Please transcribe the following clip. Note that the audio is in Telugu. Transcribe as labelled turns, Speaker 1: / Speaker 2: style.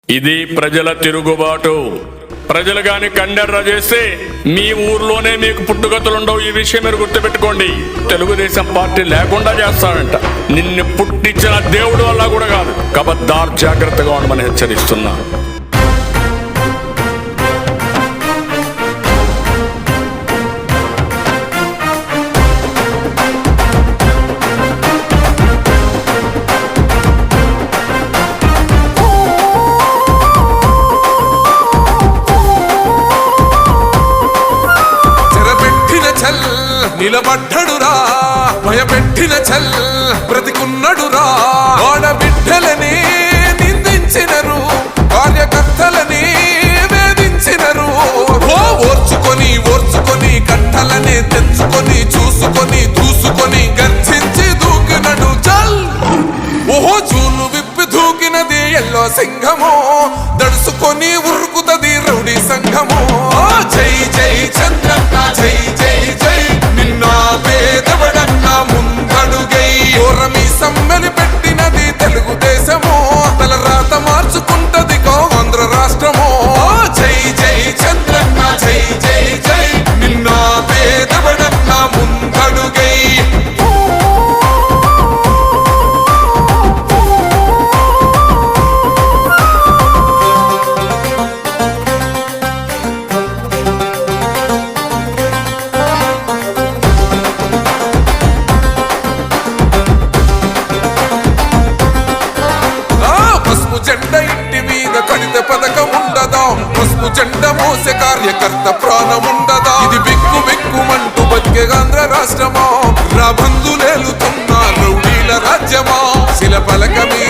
Speaker 1: ఇది ప్రజల తిరుగుబాటు. ప్రజలు గాని కండెర్ర చేస్తే మీ ఊర్లోనే మీకు పుట్టుగతులుండవు. ఈ విషయం మీరు గుర్తుపెట్టుకోండి. తెలుగుదేశం పార్టీ లేకుండా చేస్తాడంట. నిన్ను పుట్టించిన దేవుడు వల్ల కూడా కాదు. కబద్దార్, జాగ్రత్తగా ఉండమని హెచ్చరిస్తున్నా.
Speaker 2: నిలబడ్డడురా భయపెట్టిన చల్ బ్రతికున్నడురా. ఆడబిడ్డలని నిందించినరు, కార్యకర్తలని వేధించినరు. ఓర్చుకొని ఓర్చుకొని కట్టలనే తెచ్చుకొని చూసుకొని దూసుకొని గర్జించి దూకినడు చల్. ఓహో చూలు విప్పి దూకినది ఎల్లో సింహము, దడుసుకొని ఉరుకుతది రౌడీ సంఘము. జై జై చంద్రన్న జై జై జై, నిన్న పేదవడన్న ముందడుగై. ఓరమి సమ్మెలి పెట్టినది తెలుగుదేశము, తలరాత మార్చుకుంటది ఆంధ్ర రాష్ట్రము. జై జై చంద్రన్న జై జై జై, నిన్న పేదవడన్న ముందడుగై. జెండా ఇంటి మీద కడిత పథకం ఉండదా, పసుపు జెండా మోసే కార్యకర్త ప్రాణం ఉండదా. ఇది బిక్కు బిక్కుమంటూ బతికే ఆంధ్ర రాష్ట్రమా, రాబందులేలుతున్న రౌడీల రాజ్యమా. శిల పలక మీద